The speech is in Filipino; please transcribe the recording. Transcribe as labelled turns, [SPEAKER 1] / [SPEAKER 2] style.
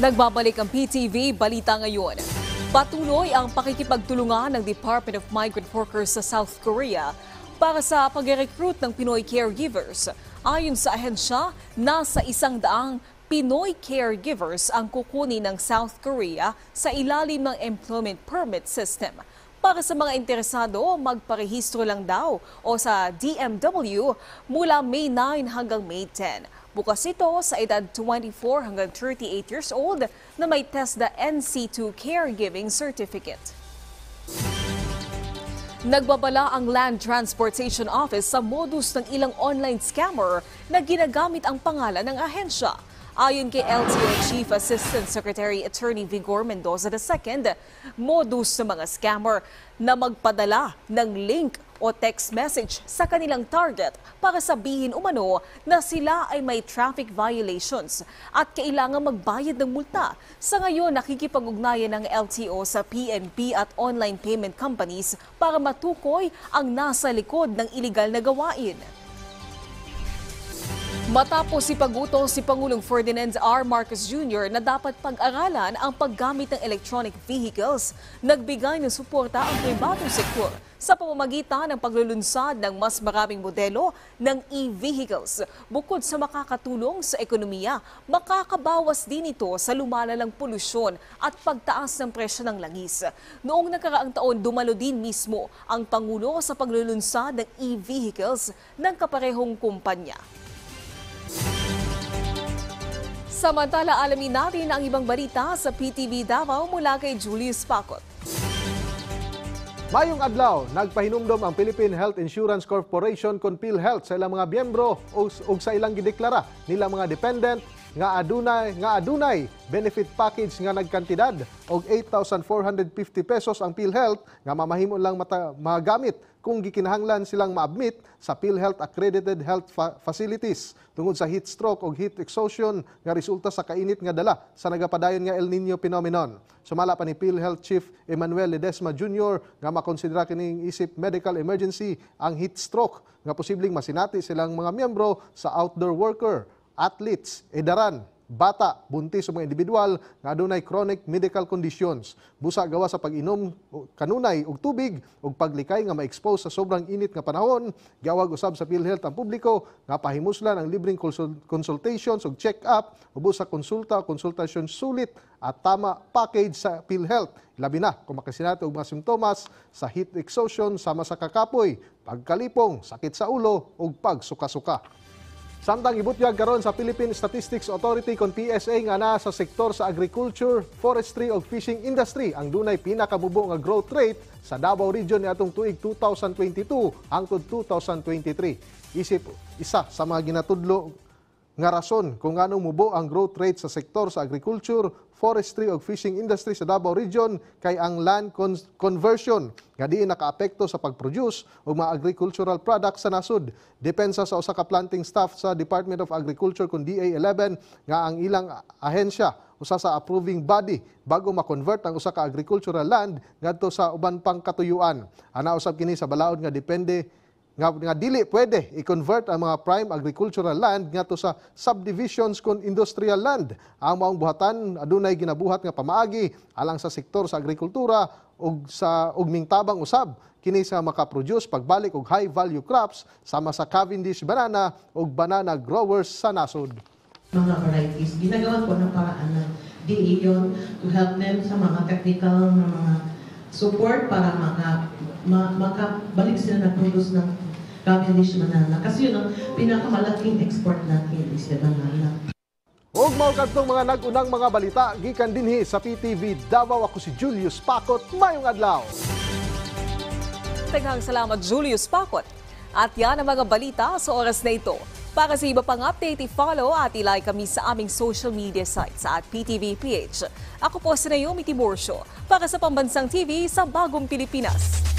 [SPEAKER 1] Nagbabalik ang PTV Balita ngayon. Patuloy ang pakikipagtulungan ng Department of Migrant Workers sa South Korea para sa pag-recruit ng Pinoy caregivers. Ayon sa ahensya, nasa 100 Pinoy caregivers ang kukunin ng South Korea sa ilalim ng employment permit system. Para sa mga interesado, magparehistro lang daw o sa DMW mula May 9 hanggang May 10. Bukas ito sa edad 24 hanggang 38 years old na may TESDA NC2 Caregiving Certificate. Nagbabala ang Land Transportation Office sa modus ng ilang online scammer na ginagamit ang pangalan ng ahensya. Ayon kay LTO Chief Assistant Secretary Attorney Vigor Mendoza II, modus ng mga scammer na magpadala ng link o text message sa kanilang target para sabihin umano na sila ay may traffic violations at kailangan magbayad ng multa. Sa ngayon, nakikipag-ugnayan ng LTO sa PNP at online payment companies para matukoy ang nasa likod ng iligal na gawain. Matapos ipagutos si Pangulong Ferdinand R. Marcos Jr. na dapat pag-aralan ang paggamit ng electronic vehicles, nagbigay ng suporta ang pribadong sektor sa pamamagitan ng paglulunsad ng mas maraming modelo ng e-vehicles. Bukod sa makakatulong sa ekonomiya, makakabawas din ito sa lumalalang polusyon at pagtaas ng presyo ng langis. Noong nakaraang taon, dumalo din mismo ang Pangulo sa paglulunsad ng e-vehicles ng kaparehong kumpanya. Samantala, alamin natin ang ibang balita sa PTV Davao mula kay Julius Pacot.
[SPEAKER 2] Mayong adlaw, nagpahinumdom ang Philippine Health Insurance Corporation kon PhilHealth sa ilang mga miyembro o sa ilang gideklara nila mga dependent nga adunay benefit package nga nagkantidad og 8,450 pesos ang PhilHealth nga mamahimo lang magamit kung gikinahanglan silang ma-admit sa PhilHealth accredited health facilities tungod sa heat stroke o heat exhaustion nga resulta sa kainit nga dala sa nagapadayon nga El Nino phenomenon. Sumala pa ni PhilHealth Chief Emmanuel Ledesma Jr. nga makonsidera kining isip medical emergency ang heat stroke nga posibleng masinati silang mga miyembro sa outdoor worker, athletes, edaran, bata, buntis o mga individual nga adunay chronic medical conditions. Busa gawa sa pag-inom kanunay og tubig ug paglikay nga ma-expose sa sobrang init nga panahon, gawag usab sa PhilHealth ang publiko nga pahimuslan ang libreng consultations ug check-up ubos sa konsultasyon sulit at tama package sa PhilHealth. Labi na kung makasinati og mga simptomas sa heat exhaustion sama sa kakapoy, pagkalipong, sakit sa ulo ug pagsuka-suka. Samtang ibutyag karon sa Philippine Statistics Authority kon PSA nga naa sa sektor sa agriculture, forestry ug fishing industry ang dunay pinakamubo nga growth rate sa Davao Region niadtong tuig 2022 hangtod 2023. Isip isa sa mga ginatudlo nga rason kung ngano mubo ang growth rate sa sektor sa agriculture, forestry ug fishing industry sa Davao Region kay ang land conversion nga diin nakaapekto sa pag-produce og mga agricultural products sa nasud. Depensa sa usa ka planting staff sa Department of Agriculture kun DA11 nga ang ilang ahensya usa sa approving body bago ma-convert ang usa ka agricultural land ngadto sa uban pang katuyuan. Ana usab kini sa balaod nga depende nga dili pwede i-convert ang mga prime agricultural land ngadto sa subdivisions kon industrial land. Ang maong buhatan adunay ginabuhat nga pamaagi alang sa sektor sa agrikultura ug mingtabang usab kini sa makaproduce pagbalik og high value crops sama sa Cavendish banana ug banana growers sa nasod.
[SPEAKER 3] Mga varieties, ginagawa ko ng paraan ng DA yun to help them sa mga technical na mga support para makabalik sila na produce ng Cavendish banana. Kasi yun ang pinakamalaking export natin is the banana.
[SPEAKER 2] Ug mao kadtong mga nag-unang mga balita gikan dinhi sa PTV Davao. Ako si Julius Pacot. Mayong adlaw.
[SPEAKER 1] Daghang salamat Julius Pacot. At yan ang mga balita sa oras na ito. Para sa iba pang update, i-follow at i-like kami sa aming social media sites at PTV PH. Ako po si Naomi Tiborcio para sa Pambansang TV sa Bagong Pilipinas.